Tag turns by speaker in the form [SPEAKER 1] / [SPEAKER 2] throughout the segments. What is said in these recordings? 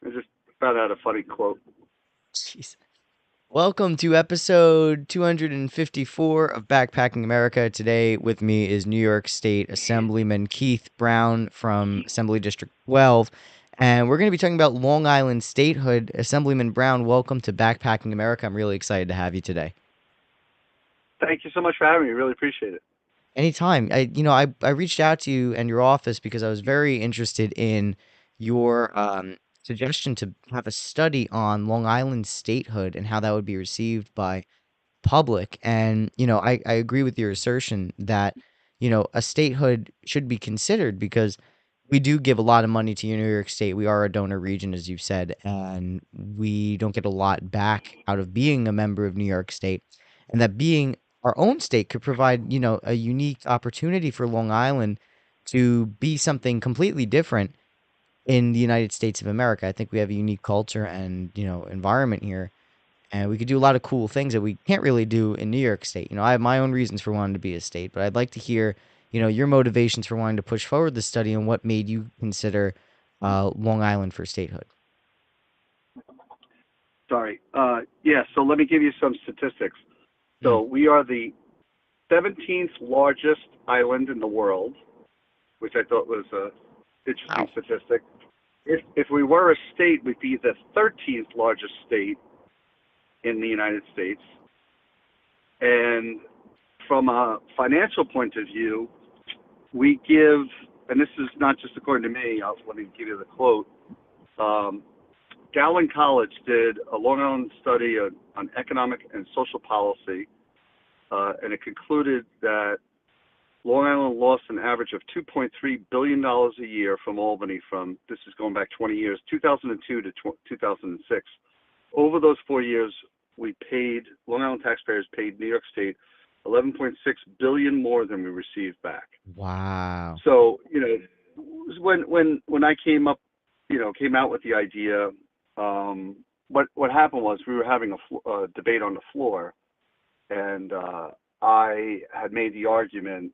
[SPEAKER 1] I just found out a funny quote.
[SPEAKER 2] Jeez. Welcome to episode 254 of Backpacking America. Today with me is New York State Assemblyman Keith Brown from Assembly District 12. And we're going to be talking about Long Island statehood. Assemblyman Brown, welcome to Backpacking America. I'm really excited to have you today.
[SPEAKER 1] Thank you so much for having me. Really appreciate it.
[SPEAKER 2] Anytime. I reached out to you and your office because I was very interested in your suggestion to have a study on Long Island statehood and how that would be received by public. And, I agree with your assertion that, a statehood should be considered because we do give a lot of money to New York State. We are a donor region, as you've said, and we don't get a lot back out of being a member of New York State. And that being our own state could provide, a unique opportunity for Long Island to be something completely different in the United States of America. I think we have a unique culture and, environment here and we could do a lot of cool things that we can't really do in New York State. I have my own reasons for wanting to be a state, but I'd like to hear, your motivations for wanting to push forward the study and what made you consider Long Island for statehood.
[SPEAKER 1] Sorry. Yeah, so let me give you some statistics.
[SPEAKER 2] Mm.
[SPEAKER 1] So we are the 17th largest island in the world, which I thought was a interesting
[SPEAKER 2] Wow.
[SPEAKER 1] statistic. If we were a state, we'd be the 13th largest state in the United States. And from a financial point of view, we give, and this is not just according to me, let me give you the quote. Um, Gowan College did a Long Island study on economic and social policy, and it concluded that Long Island lost an average of $2.3 billion a year from Albany from, this is going back 20 years, 2002 to 2006. Over those 4 years, Long Island taxpayers paid New York State 11.6 billion more than we received back.
[SPEAKER 2] Wow.
[SPEAKER 1] So, when I came out with the idea, what happened was we were having a debate on the floor, and I had made the argument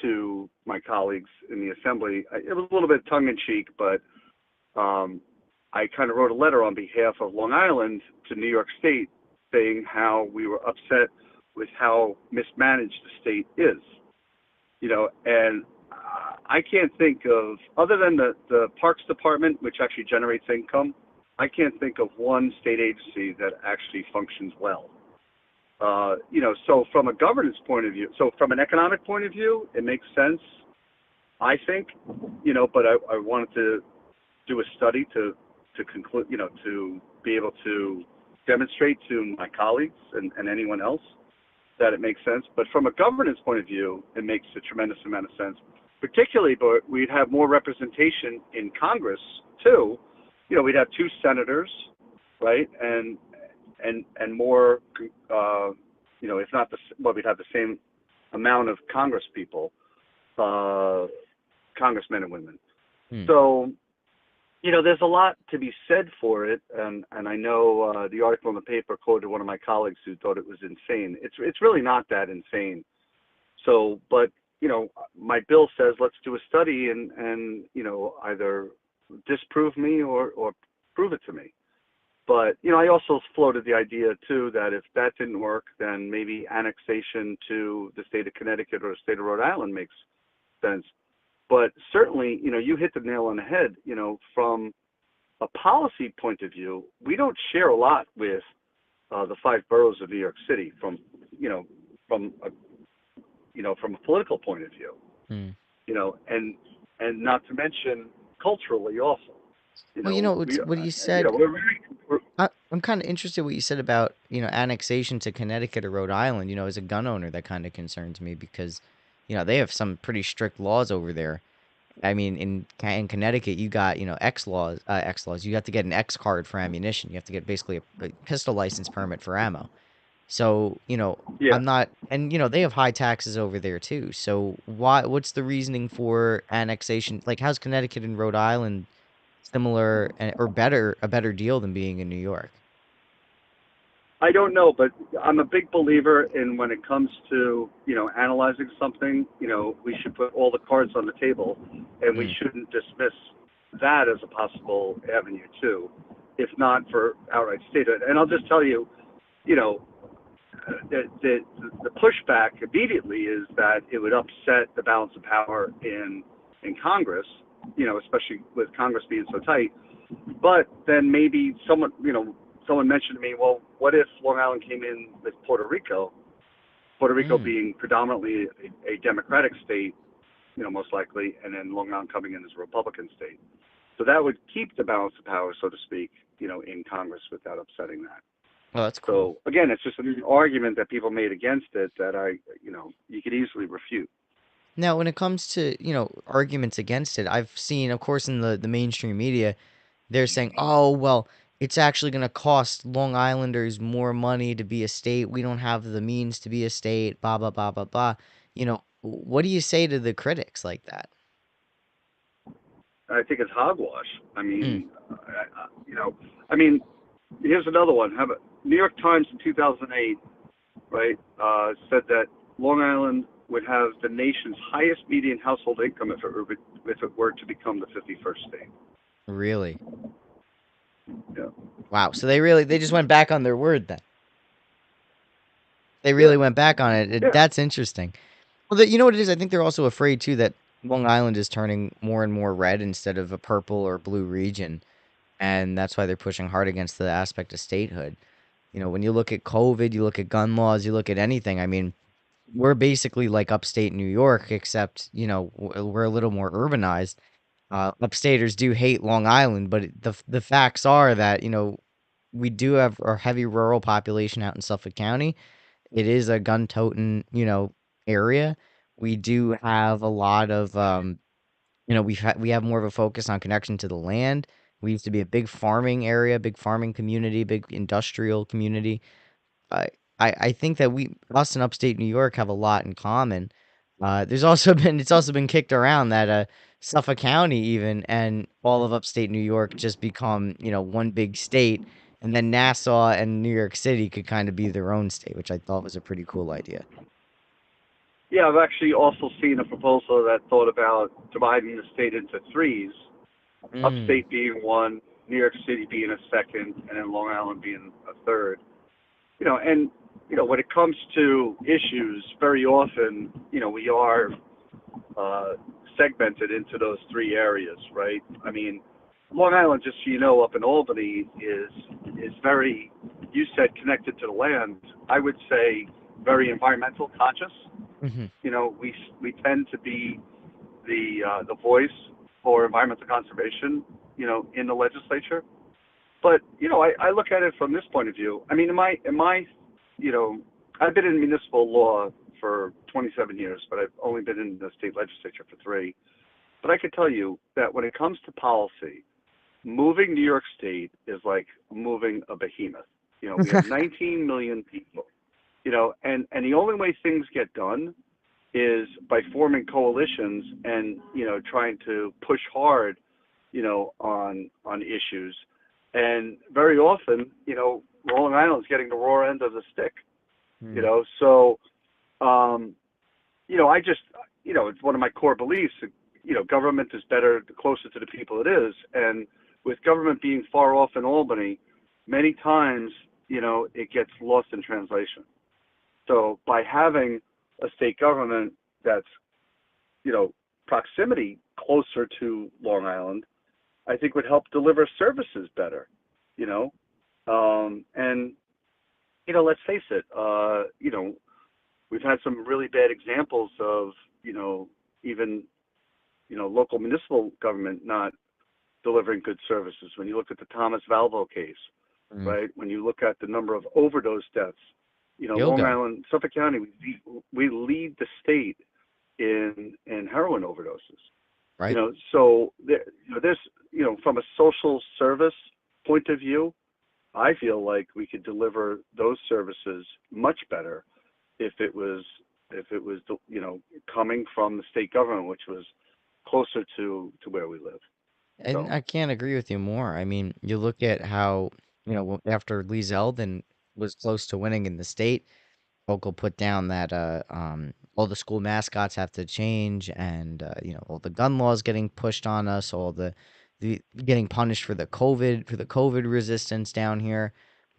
[SPEAKER 1] to my colleagues in the assembly. It was a little bit tongue in cheek, but um, I kind of wrote a letter on behalf of Long Island to New York State saying how we were upset with how mismanaged the state is. And I can't think of, other than the Parks Department, which actually generates income, I can't think of one state agency that actually functions well. So from a governance point of view, so from an economic point of view, it makes sense, I think, but I wanted to do a study to conclude, to be able to demonstrate to my colleagues and anyone else that it makes sense. But from a governance point of view, it makes a tremendous amount of sense. Particularly, but we'd have more representation in Congress too. We'd have two senators, right, and more, if not we'd have the same amount of Congress people, uh, congressmen and women.
[SPEAKER 2] Hmm.
[SPEAKER 1] So there's a lot to be said for it, and I know the article in the paper quoted one of my colleagues who thought it was insane. It's really not that insane. So, but my bill says let's do a study and either disprove me or prove it to me. But I also floated the idea too that if that didn't work, then maybe annexation to the state of Connecticut or the state of Rhode Island makes sense. But certainly, you hit the nail on the head. From a policy point of view, we don't share a lot with the five boroughs of New York City you know, from a, from a political point of view,
[SPEAKER 2] Hmm.
[SPEAKER 1] and not to mention culturally also.
[SPEAKER 2] Well, what you said. I'm kind of interested what you said about annexation to Connecticut or Rhode Island. As a gun owner, that kind of concerns me because they have some pretty strict laws over there. I mean, in Connecticut, you got X laws. You have to get an X card for ammunition. You have to get basically a pistol license permit for ammo. So
[SPEAKER 1] Yeah,
[SPEAKER 2] I'm not, and they have high taxes over there too. So what's the reasoning for annexation? Like, how's Connecticut and Rhode Island similar or better, a better deal than being in New York?
[SPEAKER 1] I don't know, but I'm a big believer in when it comes to analyzing something. We should put all the cards on the table, and we
[SPEAKER 2] Mm,
[SPEAKER 1] shouldn't dismiss. that as a possible avenue too, if not for outright statehood. And I'll just tell you, you know, the pushback immediately is that it would upset the balance of power in Congress, especially with Congress being so tight. But then maybe someone mentioned to me, well, what if Long Island came in with Puerto Rico? Puerto Rico
[SPEAKER 2] Mm,
[SPEAKER 1] being predominantly a Democratic state, most likely, and then Long Island coming in as a Republican state. So that would keep the balance of power, so to speak, in Congress without upsetting that.
[SPEAKER 2] oh, that's cool.
[SPEAKER 1] So again, it's just an argument that people made against it that you could easily refute.
[SPEAKER 2] Now, when it comes to, arguments against it, I've seen, of course, in the mainstream media, they're saying, "Oh, well, it's actually going to cost Long Islanders more money to be a state. We don't have the means to be a state, blah blah blah blah blah." What do you say to the critics like that?
[SPEAKER 1] I think it's hogwash. I
[SPEAKER 2] Mm,
[SPEAKER 1] mean, I mean, here's another one. How about New York Times in 2008, right, said that Long Island would have the nation's highest median household income if it were to become the 51st state.
[SPEAKER 2] really?
[SPEAKER 1] Yeah.
[SPEAKER 2] Wow. So they just went back on their word then. They
[SPEAKER 1] Yeah.
[SPEAKER 2] really went back on it.
[SPEAKER 1] Yeah.
[SPEAKER 2] That's interesting. Well, you know what it is? I think they're also afraid too that Long Island is turning more and more red instead of a purple or blue region, and that's why they're pushing hard against the aspect of statehood. When you look at COVID, you look at gun laws, you look at anything. I mean, we're basically like upstate New York, except we're a little more urbanized. Upstaters do hate Long Island, but the facts are that we do have a heavy rural population out in Suffolk County. It is a gun-toting, area. We do have a lot of, we have more of a focus on connection to the land. We used to be a big farming area, big farming community, big industrial community. I I think that us in upstate New York have a lot in common. It's also been kicked around that Suffolk County even and all of upstate New York just become, one big state, and then Nassau and New York City could kind of be their own state, which I thought was a pretty cool idea.
[SPEAKER 1] Yeah, I've actually also seen a proposal that thought about dividing the state into threes,
[SPEAKER 2] Mm.
[SPEAKER 1] upstate being one, New York City being a second, and then Long Island being a third. And when it comes to issues, very often, we are uh, segmented into those three areas, right? I mean, Long Island, just so you know, up in Albany, is very, you said connected to the land. I would say very environmental conscious.
[SPEAKER 2] Mhm.
[SPEAKER 1] We tend to be the voice for environmental conservation, in the legislature. But I look at it from this point of view. I mean, you know, I've been in municipal law for 27 years, but I've only been in the state legislature for three. But I can tell you that when it comes to policy, moving New York State is like moving a behemoth. We have 19 million people. And the only way things get done is by forming coalitions and trying to push hard on issues. And very often, Long Island's getting the raw end of the stick.
[SPEAKER 2] Mm.
[SPEAKER 1] So I just it's one of my core beliefs. Government is better the closer to the people it is, and with government being far off in Albany, many times it gets lost in translation. So by having a state government that's you know proximity closer to Long Island, I think would help deliver services better. You know, and let's face it. We've had some really bad examples of even local municipal government not delivering good services. When you look at the Thomas Valvo case,
[SPEAKER 2] Mm.
[SPEAKER 1] right? When you look at the number of overdose deaths, Long
[SPEAKER 2] Yoga,
[SPEAKER 1] Island, Suffolk County, we lead the state in heroin overdoses.
[SPEAKER 2] right?
[SPEAKER 1] So there's from a social service point of view, I feel like we could deliver those services much better if it was coming from the state government, which was closer to where we live.
[SPEAKER 2] And
[SPEAKER 1] So
[SPEAKER 2] I can't agree with you more. I mean, you look at how, after Lee Zeldin was close to winning in the state, Hochul put down that all the school mascots have to change, and all the gun laws getting pushed on us, all the the getting punished for the COVID resistance down here.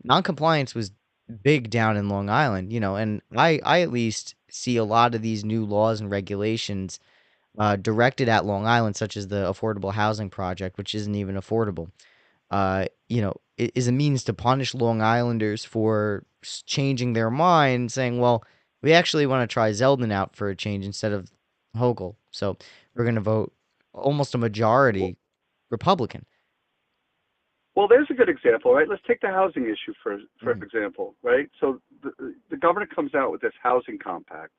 [SPEAKER 2] Noncompliance was big down in Long Island, and I at least see a lot of these new laws and regulations directed at Long Island, such as the affordable housing project, which isn't even affordable. Is a means to punish Long Islanders for changing their mind, saying, "Well, we actually want to try Zeldin out for a change instead of Hochul, so we're going to vote almost a
[SPEAKER 1] Well,
[SPEAKER 2] majority Republican."
[SPEAKER 1] well, there's a good example, right? Let's take the housing issue for
[SPEAKER 2] Mhm.
[SPEAKER 1] example, right? So the governor comes out with this housing compact,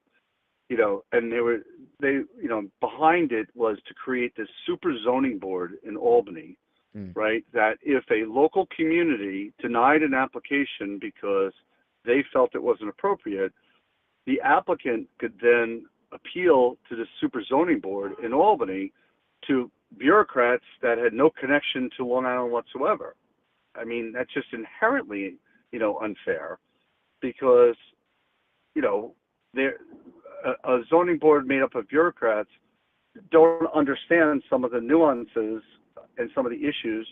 [SPEAKER 1] and behind it was to create this super zoning board in Albany,
[SPEAKER 2] Mm.
[SPEAKER 1] right? That if a local community denied an application because they felt it wasn't appropriate, the applicant could then appeal to the super zoning board in Albany to bureaucrats that had no connection to Long Island whatsoever. I mean, that's just inherently, unfair because, you know, there a zoning board made up of bureaucrats don't understand some of the nuances and some of the issues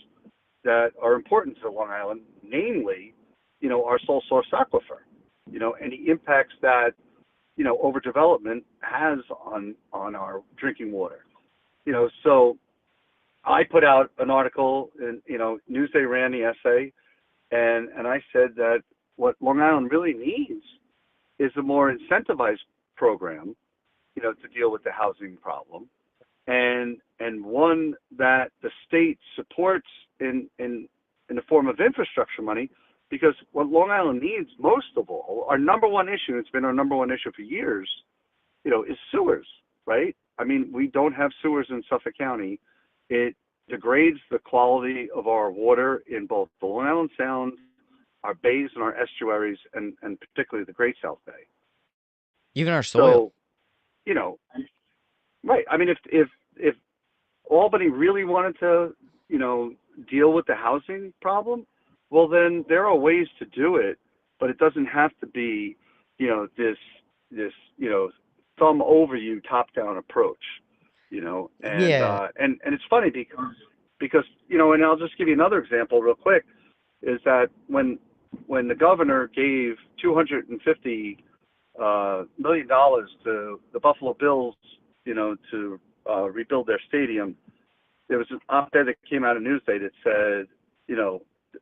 [SPEAKER 1] that are important to Long Island, namely, our sole source aquifer, and the impacts that, overdevelopment has on our drinking water. So I put out an article in, Newsday ran the essay, and I said that what Long Island really needs is a more incentivized program, to deal with the housing problem, and one that the state supports in the form of infrastructure money, because what Long Island needs most of all, our number one issue, it's been our number one issue for years, is sewers, right? I mean, we don't have sewers in Suffolk County. It degrades the quality of our water in both the Long Island Sound, our bays and our estuaries, and particularly the Great South Bay.
[SPEAKER 2] Even our soil.
[SPEAKER 1] So, you know, right. I mean, if Albany really wanted to, deal with the housing problem, well, then there are ways to do it, but it doesn't have to be, this, thumb over you, top down approach,
[SPEAKER 2] Yeah.
[SPEAKER 1] and it's funny because, and I'll just give you another example real quick, is that when the governor gave $250 million to the Buffalo Bills, to rebuild their stadium, there was an op-ed that came out of Newsday that said,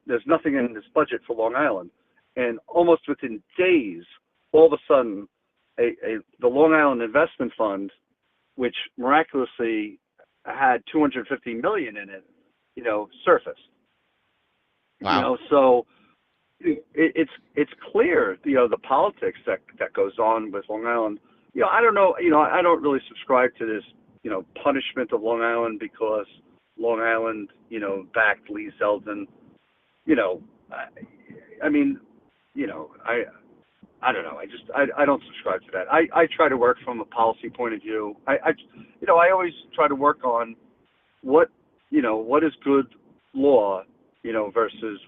[SPEAKER 1] there's nothing in this budget for Long Island. And almost within days, all of a sudden, the Long Island Investment Fund, which miraculously had 250 million in it, surfaced.
[SPEAKER 2] Wow.
[SPEAKER 1] So it's clear, the politics that goes on with Long Island. I don't know, I don't really subscribe to this, punishment of Long Island because Long Island, backed Lee Zeldin. I mean, I don't know. I don't subscribe to that. I try to work from a policy point of view. I always try to work on what, what is good law, versus,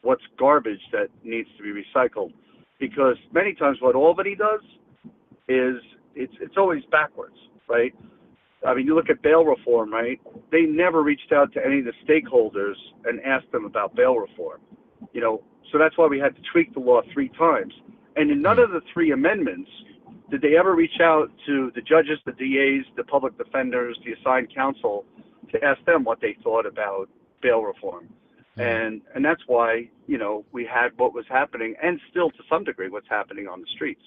[SPEAKER 1] what's garbage that needs to be recycled. Because many times what Albany does is it's always backwards, right? I mean, you look at bail reform, right? They never reached out to any of the stakeholders and asked them about bail reform. So that's why we had to tweak the law 3 times. And in none
[SPEAKER 2] Mm.
[SPEAKER 1] of the 3 amendments did they ever reach out to the judges, the DAs, the public defenders, the assigned counsel to ask them what they thought about bail reform.
[SPEAKER 2] Mm.
[SPEAKER 1] And that's why, we had what was happening, and still to some degree what's happening on the streets.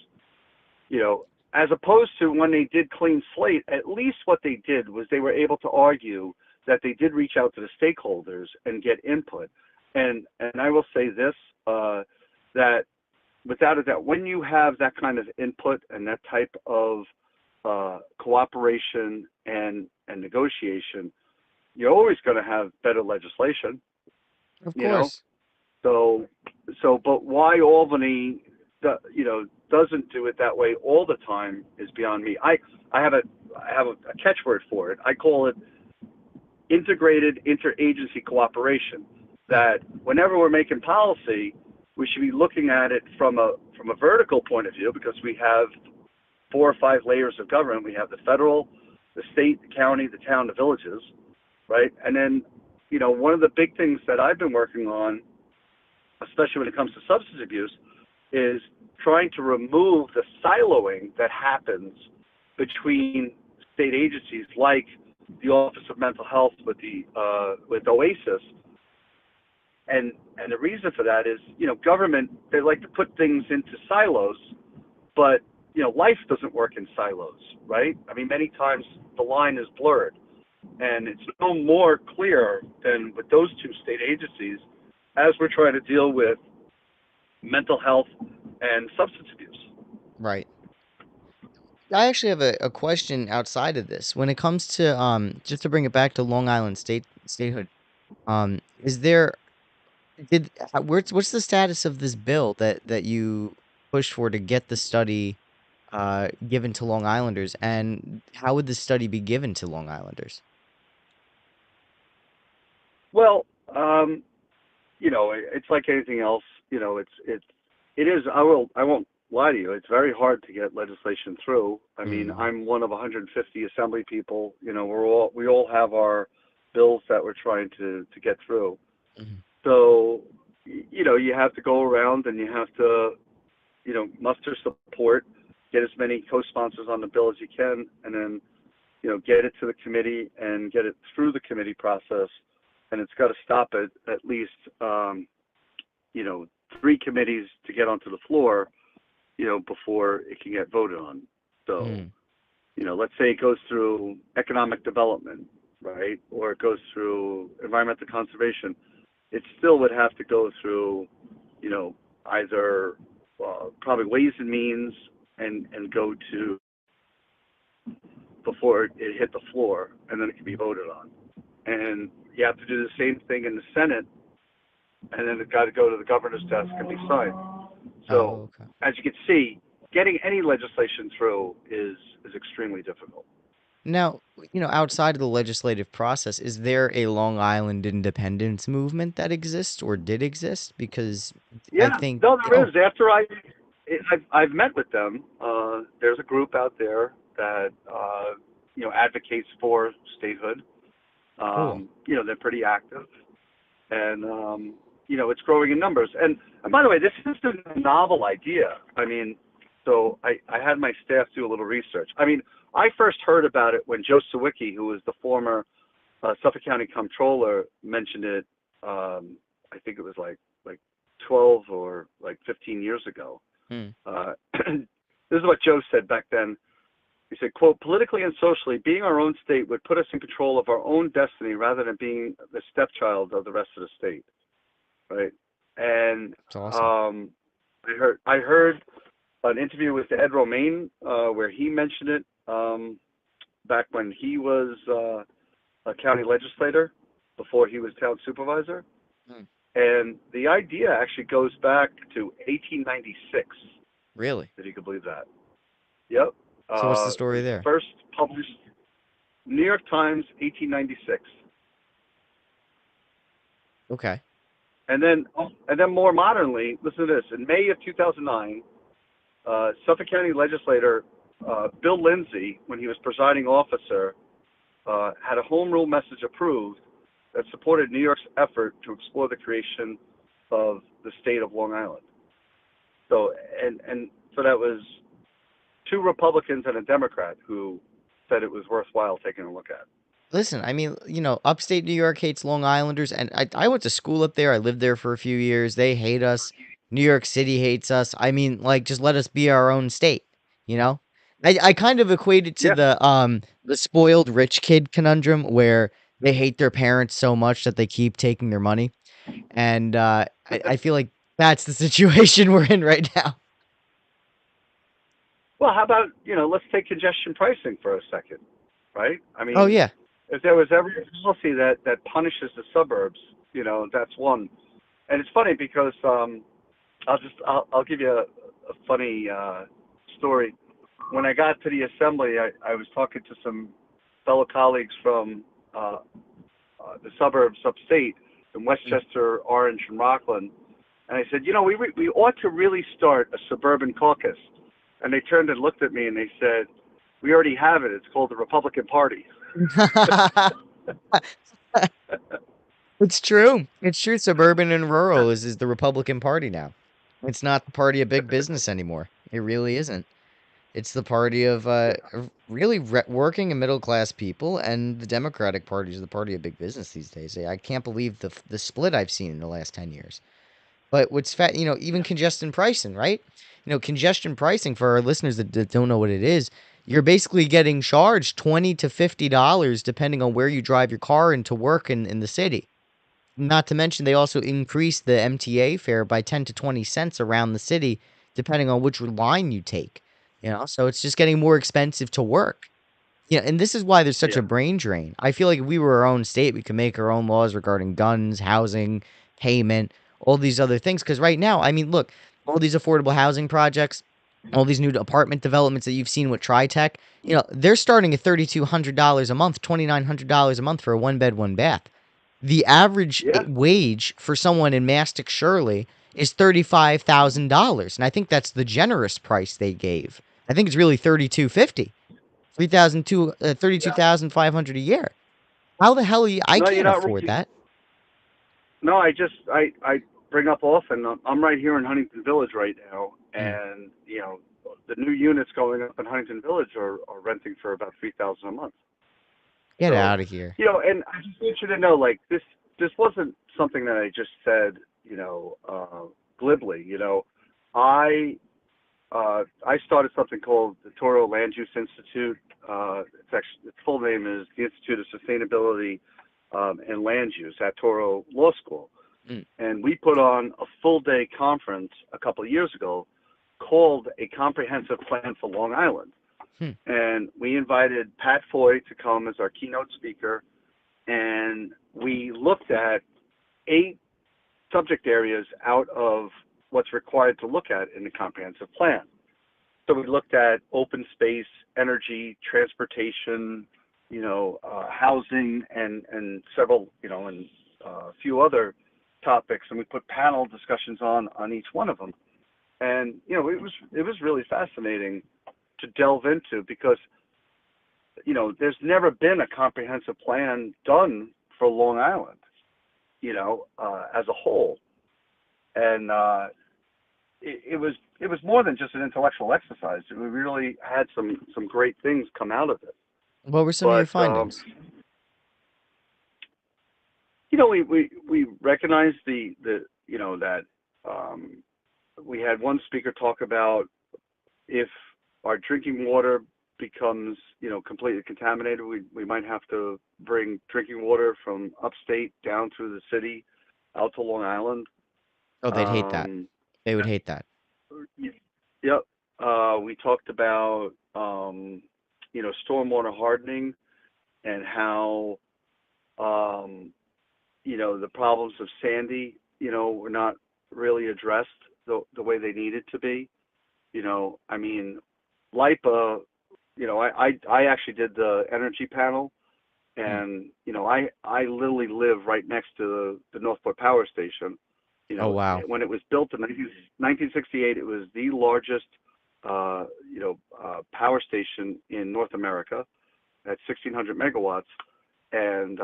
[SPEAKER 1] As opposed to when they did clean slate, at least what they did was they were able to argue that they did reach out to the stakeholders and get input. And I will say this, that without a doubt, when you have that kind of input and that type of cooperation and negotiation, you're always going to have better legislation,
[SPEAKER 2] Of
[SPEAKER 1] you know.
[SPEAKER 2] course.
[SPEAKER 1] But why Albany, doesn't do it that way all the time is beyond me. I have a catchword for it. I call it integrated interagency cooperation. That whenever we're making policy, we should be looking at it from a vertical point of view, because we have 4 or 5 layers of government. We have the federal, the state, the county, the town, the villages, right? And then, one of the big things that I've been working on, especially when it comes to substance abuse, is trying to remove the siloing that happens between state agencies like the Office of Mental Health with OASIS, and the reason for that is, government, they like to put things into silos, but life doesn't work in silos, right? I mean, many times the line is blurred, and it's no more clear than with those two state agencies as we're trying to deal with mental health and substance abuse.
[SPEAKER 2] Right. I actually have a question outside of this. When it comes to just to bring it back to Long Island statehood, is there what's the status of this bill that you pushed for to get the study given to Long Islanders, and how would the study be given to Long Islanders?
[SPEAKER 1] Well, it's like anything else. It is. I won't lie to you. It's very hard to get legislation through. I mean,
[SPEAKER 2] Mm,
[SPEAKER 1] I'm one of 150 assembly people. We all have our bills that we're trying to get through.
[SPEAKER 2] mhm.
[SPEAKER 1] So, you have to go around and you have to, muster support, get as many co-sponsors on the bill as you can, and then, get it to the committee and get it through the committee process. And it's got to stop at least, you know, three committees to get onto the floor, before it can get voted on. So,
[SPEAKER 2] Mm.
[SPEAKER 1] let's say it goes through economic development, right? Or it goes through environmental conservation. It still would have to go through, either probably Ways and Means and go to before it hit the floor, and then it can be voted on. And you have to do the same thing in the Senate, and then it's got to go to the governor's desk and be signed. So,
[SPEAKER 2] Oh, okay.
[SPEAKER 1] as you can see, getting any legislation through is extremely difficult.
[SPEAKER 2] Now, outside of the legislative process, is there a Long Island independence movement that exists or did exist? Because I
[SPEAKER 1] Yeah,
[SPEAKER 2] think,
[SPEAKER 1] no, there
[SPEAKER 2] oh,
[SPEAKER 1] is. I've met with them. There's a group out there that advocates for statehood.
[SPEAKER 2] cool.
[SPEAKER 1] They're pretty active, and it's growing in numbers. And by the way, this isn't a novel idea. I mean, so I had my staff do a little research. I mean, I first heard about it when Joe Sawicki, who was the former Suffolk County Comptroller, mentioned it. I think it was like 12 or like 15 years ago.
[SPEAKER 2] Hmm.
[SPEAKER 1] This is what Joe said back then. He said, quote, politically and socially, being our own state would put us in control of our own destiny rather than being the stepchild of the rest of the state, right? And
[SPEAKER 2] It's awesome.
[SPEAKER 1] um, I heard an interview with Ed Romaine where he mentioned it back when he was a county legislator before he was town supervisor.
[SPEAKER 2] Hmm.
[SPEAKER 1] And the idea actually goes back to 1896,
[SPEAKER 2] Really?
[SPEAKER 1] if you could believe that. Yep.
[SPEAKER 2] So what's the
[SPEAKER 1] It
[SPEAKER 2] story
[SPEAKER 1] was
[SPEAKER 2] there?
[SPEAKER 1] first published New York Times, 1896.
[SPEAKER 2] Okay.
[SPEAKER 1] And then more modernly, listen to this. In May of 2009, Suffolk County legislator Bill Lindsay, when he was presiding officer, had a home rule message approved that supported New York's effort to explore the creation of the state of Long Island. So and so that was two Republicans and a Democrat who said it was worthwhile taking a look at.
[SPEAKER 2] Listen, I mean, upstate New York hates Long Islanders, and I went to school up there. I lived there for a few years. They hate us. New York City hates us. I mean, like, just let us be our own state, you know? I kind of equate it to
[SPEAKER 1] Yeah.
[SPEAKER 2] the spoiled rich kid conundrum where they hate their parents so much that they keep taking their money. And I feel like that's the situation we're in right now.
[SPEAKER 1] Well, how about, let's take congestion pricing for a second, right? I
[SPEAKER 2] Oh
[SPEAKER 1] mean,
[SPEAKER 2] yeah.
[SPEAKER 1] if there was ever a policy that punishes the suburbs, that's one. And it's funny because I'll give you a funny story. When I got to the assembly, I was talking to some fellow colleagues from the suburbs upstate in
[SPEAKER 2] Mm.
[SPEAKER 1] Westchester, Orange, and Rockland, and I said, we ought to really start a suburban caucus. And they turned and looked at me and they said, we already have it. It's called the Republican Party.
[SPEAKER 2] It's true. It's true. Suburban and rural is the Republican Party now. It's not the party of big business anymore. It really isn't. It's the party of really working and middle class people, and the Democratic Party is the party of big business these days. I can't believe the split I've seen in the last 10 years. But what's fat, even
[SPEAKER 1] Yeah.
[SPEAKER 2] congestion pricing, right? Congestion pricing for our listeners that don't know what it is, you're basically getting charged $20 to $50 depending on where you drive your car into work in the city. Not to mention, they also increase the MTA fare by 10 to 20 cents around the city, depending on which line you take. So it's just getting more expensive to work. Yeah, and this is why there's such a
[SPEAKER 1] Yeah.
[SPEAKER 2] brain drain. I feel like if we were our own state, we could make our own laws regarding guns, housing, payment, all these other things. Because right now, I mean, look, all these affordable housing projects, all these new apartment developments that you've seen with TriTech, they're starting at $3,200 a month, $2,900 a month for a one bed, one bath. The average
[SPEAKER 1] Yeah.
[SPEAKER 2] wage for someone in Mastic Shirley is $35,000, and I think that's the generous price they gave. I think it's really 3250,
[SPEAKER 1] Yeah.
[SPEAKER 2] 32,500 a year. How the hell are you? I
[SPEAKER 1] No, you're
[SPEAKER 2] can't
[SPEAKER 1] not.
[SPEAKER 2] afford that.
[SPEAKER 1] No, I bring up often. I'm right here in Huntington Village right now,
[SPEAKER 2] Mm,
[SPEAKER 1] and the new units going up in Huntington Village are renting for about 3,000 a month.
[SPEAKER 2] get
[SPEAKER 1] So,
[SPEAKER 2] out of here.
[SPEAKER 1] and I just want you to know, like this wasn't something that I just said, glibly. I I started something called the Toro Land Use Institute. Its full name is the Institute of Sustainability and Land Use at Toro Law School.
[SPEAKER 2] Mm,
[SPEAKER 1] And we put on a full day conference a couple of years ago called A Comprehensive Plan for Long Island.
[SPEAKER 2] hmm.
[SPEAKER 1] And we invited Pat Foy to come as our keynote speaker. And we looked at 8 subject areas out of what's required to look at in the comprehensive plan. So we looked at open space, energy, transportation, housing, and several, and a few other topics, and we put panel discussions on each one of them. And it was really fascinating to delve into because there's never been a comprehensive plan done for Long Island, as a whole, and it was more than just an intellectual exercise. We really had some great things come out of it.
[SPEAKER 2] What were some of your
[SPEAKER 1] But
[SPEAKER 2] findings?
[SPEAKER 1] we recognize that um, we had one speaker talk about if our drinking water becomes completely contaminated, we might have to bring drinking water from upstate down through the city out to Long Island.
[SPEAKER 2] Oh, they'd hate that.
[SPEAKER 1] Um,
[SPEAKER 2] They would hate that.
[SPEAKER 1] Yep. We talked about stormwater hardening and how the problems of Sandy were not really addressed the way they needed to be. I mean, LIPA. I actually did the energy panel,
[SPEAKER 2] Mm.
[SPEAKER 1] and I literally live right next to the Northport Power Station.
[SPEAKER 2] Oh, wow.
[SPEAKER 1] When it was built in 1968, it was the largest power station in North America at 1,600 megawatts, and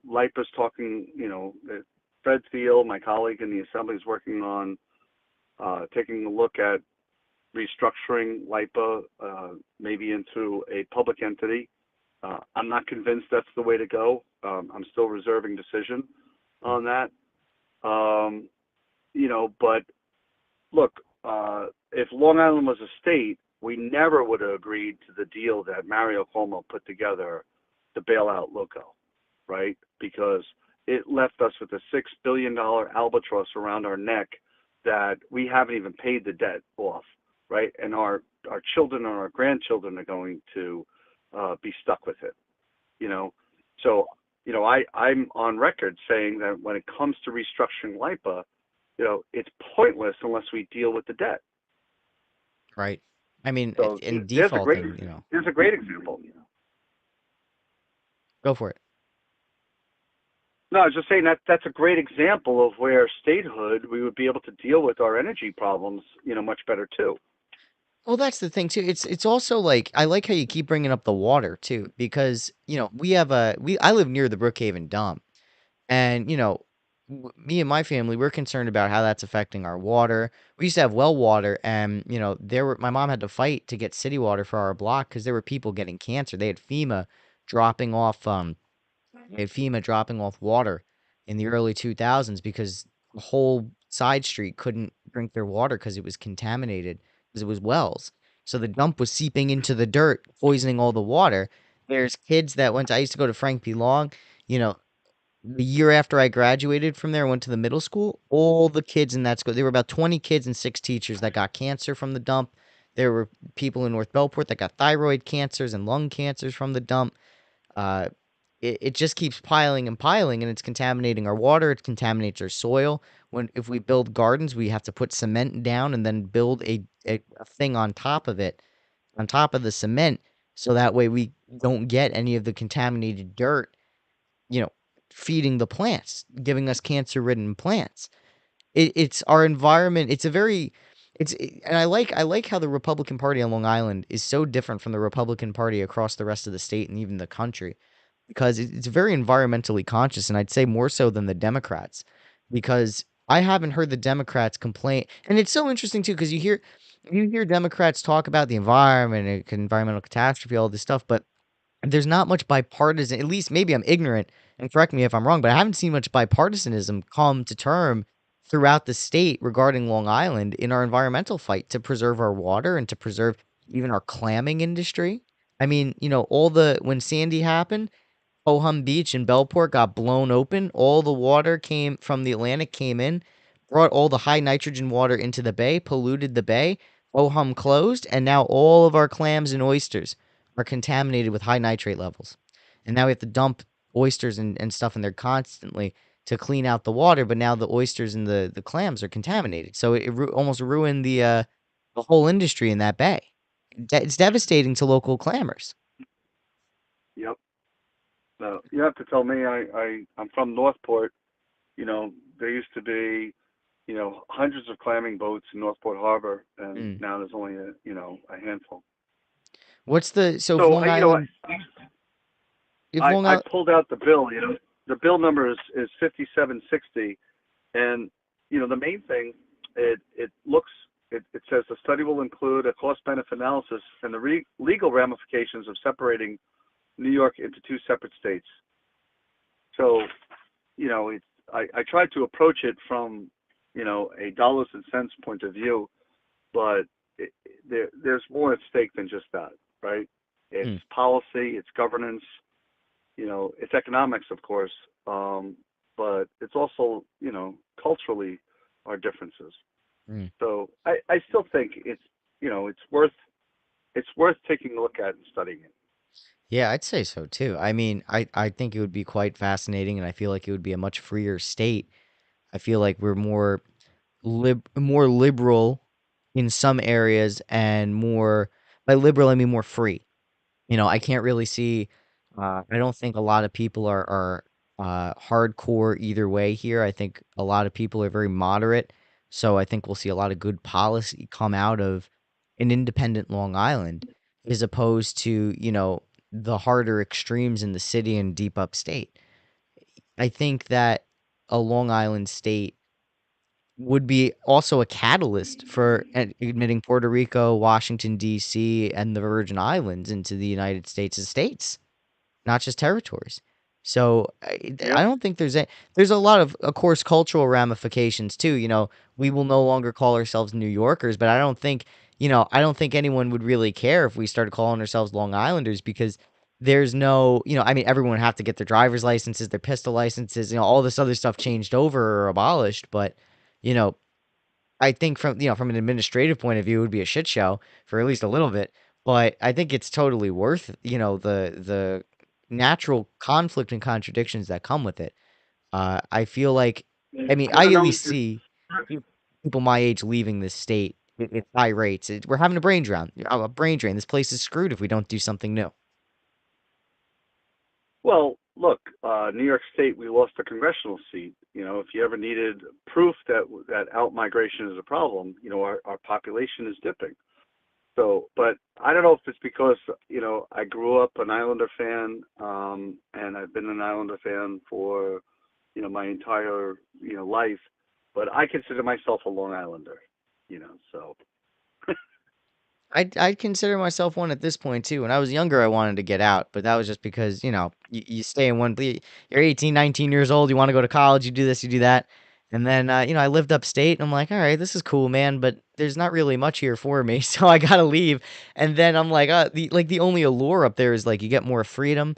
[SPEAKER 1] LIPA's talking. That Fred Thiel, my colleague in the assembly, is working on taking a look at restructuring LIPA maybe into a public entity. I'm not convinced that's the way to go. I'm still reserving decision
[SPEAKER 2] Mm.
[SPEAKER 1] on that. But look, if Long Island was a state, we never would have agreed to the deal that Mario Cuomo put together to bail out Loco, right? Because it left us with a $6 billion albatross around our neck that we haven't even paid the debt off, right? And our children and our grandchildren are going to be stuck with it, you know. So, I'm on record saying that when it comes to restructuring LIPA, it's pointless unless we deal with the debt.
[SPEAKER 2] Right. I mean,
[SPEAKER 1] So
[SPEAKER 2] in
[SPEAKER 1] there's a great
[SPEAKER 2] defaulting,
[SPEAKER 1] there's a great example.
[SPEAKER 2] go for it.
[SPEAKER 1] No, I was just saying that that's a great example of where statehood we would be able to deal with our energy problems, much better too.
[SPEAKER 2] Well, that's the thing too. It's also like I like how you keep bringing up the water too, because we have a we I live near the Brookhaven dump, and me and my family we're concerned about how that's affecting our water. We used to have well water, and there were my mom had to fight to get city water for our block because there were people getting cancer. Dropping off um FEMA dropping off water in the early 2000s because the whole side street couldn't drink their water because it was contaminated because it was wells. So the dump was seeping into the dirt, poisoning all the water. There's kids that I used to go to Frank P. Long, you know, the year after I graduated from there, I went to the middle school. All the kids in that school, there were about 20 kids and six teachers that got cancer from the dump. There were people in North Belport that got thyroid cancers and lung cancers from the dump. Uh, it just keeps piling and piling, and it's contaminating our water. It contaminates our soil. If we build gardens, we have to put cement down and then build a thing on top of it, on top of the cement, so that way we don't get any of the contaminated dirt, you know, feeding the plants, giving us cancer-ridden plants. It's our environment. And I like how the Republican Party on Long Island is so different from the Republican Party across the rest of the state and even the country because it's very environmentally conscious, and I'd say more so than the Democrats, because I haven't heard the Democrats complain. And it's so interesting too, because you hear Democrats talk about the environment and environmental catastrophe, all this stuff, but there's not much bipartisan. At least maybe I'm ignorant, and correct me if I'm wrong, but I haven't seen much bipartisanism come to term throughout the state regarding Long Island in our environmental fight to preserve our water and to preserve even our clamming industry. I mean, all the when Sandy happened, Pohum Beach in Belport got blown open. All the water came from the Atlantic, came in, brought all the high nitrogen water into the bay, polluted the bay. Pohum closed, and now all of our clams and oysters are contaminated with high nitrate levels. And now we have to dump oysters and stuff in there constantly to clean out the water. But now the oysters and the clams are contaminated. So it almost ruined the whole industry in that bay. It's devastating to local clammers.
[SPEAKER 1] Yep. No, you have to tell me. I'm from Northport. There used to be, hundreds of clamming boats in Northport Harbor, and
[SPEAKER 2] Mm.
[SPEAKER 1] now there's only a handful.
[SPEAKER 2] So if
[SPEAKER 1] So
[SPEAKER 2] Long Island, if Long
[SPEAKER 1] I
[SPEAKER 2] Island,
[SPEAKER 1] pulled out the bill. The bill number is 5760, and the main thing, it says the study will include a cost benefit analysis and the legal ramifications of separating New York into two separate states. So I tried to approach it from a dollars and cents point of view, but there's more at stake than just that, right? It's
[SPEAKER 2] mm,
[SPEAKER 1] policy, it's governance, it's economics, of course, but it's also culturally our differences.
[SPEAKER 2] mm.
[SPEAKER 1] So I still think it's worth taking a look at and studying it.
[SPEAKER 2] Yeah, I'd say so too. I mean, I think it would be quite fascinating, and I feel like it would be a much freer state. I feel like we're more liberal in some areas, and more by liberal I mean more free. I can't really see. I don't think a lot of people are hardcore either way here. I think a lot of people are very moderate. So I think we'll see a lot of good policy come out of an independent Long Island, as opposed to the harder extremes in the city and deep upstate. I think that a Long Island state would be also a catalyst for admitting Puerto Rico, Washington, D.C., and the Virgin Islands into the United States as states, not just territories. So I
[SPEAKER 1] Yeah.
[SPEAKER 2] don't think there's a lot of course, cultural ramifications too. We will no longer call ourselves New Yorkers, but I don't think anyone would really care if we started calling ourselves Long Islanders because there's no, I mean, everyone would have to get their driver's licenses, their pistol licenses, all this other stuff changed over or abolished. But, you know, I think from an administrative point of view, it would be a shit show for at least a little bit. But I think it's totally worth, the natural conflict and contradictions that come with it. I feel like, I mean, I
[SPEAKER 1] Yeah.
[SPEAKER 2] at
[SPEAKER 1] No.
[SPEAKER 2] least see people my age leaving this state at high rates. We're having a brain drain. This place is screwed if we don't do something new.
[SPEAKER 1] Well, look, New York State, we lost a congressional seat. If you ever needed proof that out migration is a problem, our population is dipping. So, but I don't know if it's because, I grew up an Islander fan, and I've been an Islander fan for, my entire, life, but I consider myself a Long Islander, so.
[SPEAKER 2] I'd consider myself one at this point too. When I was younger, I wanted to get out, but that was just because, you stay in you're 18, 19 years old, you want to go to college, you do this, you do that. And then, I lived upstate and I'm like, all right, this is cool, man, but there's not really much here for me. So I gotta leave. And then I'm like, the only allure up there is like you get more freedom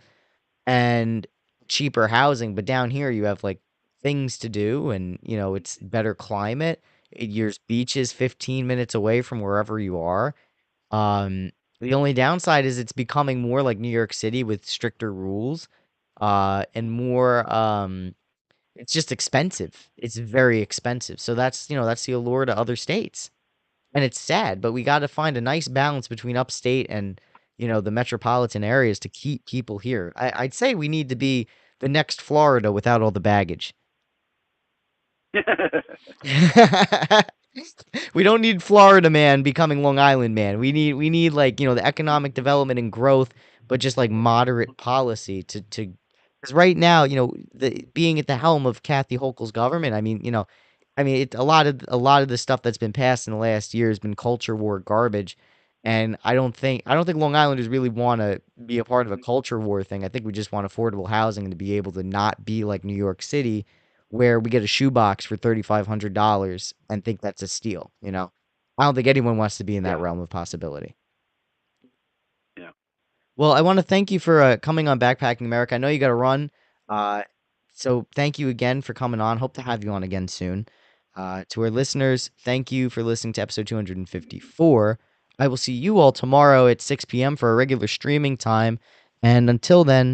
[SPEAKER 2] and cheaper housing. But down here, you have like things to do and, it's better climate. Your beach is 15 minutes away from wherever you are. um, the only downside is it's becoming more like New York City with stricter rules, and more, it's just expensive. It's very expensive. So that's the allure to other states. And it's sad, but we got to find a nice balance between upstate and, the metropolitan areas to keep people here. I'd say we need to be the next Florida without all the baggage. We don't need Florida man becoming Long Island man. We need like, the economic development and growth, but just like moderate policy to because right now, the being at the helm of Kathy Hochul's government, a lot of the stuff that's been passed in the last year has been culture war garbage. And I don't think Long Islanders really want to be a part of a culture war thing. I think we just want affordable housing and to be able to not be like New York City where we get a shoebox for $3,500 and think that's a steal. I don't think anyone wants to be in that
[SPEAKER 1] Yeah,
[SPEAKER 2] realm of possibility.
[SPEAKER 1] yeah.
[SPEAKER 2] Well, I want to thank you for coming on Backpacking America. I know you got to run, uh, so thank you again for coming on. Hope to have you on again soon. To our listeners, thank you for listening to episode 254. I will see you all tomorrow at 6 p.m. for a regular streaming time. And until then,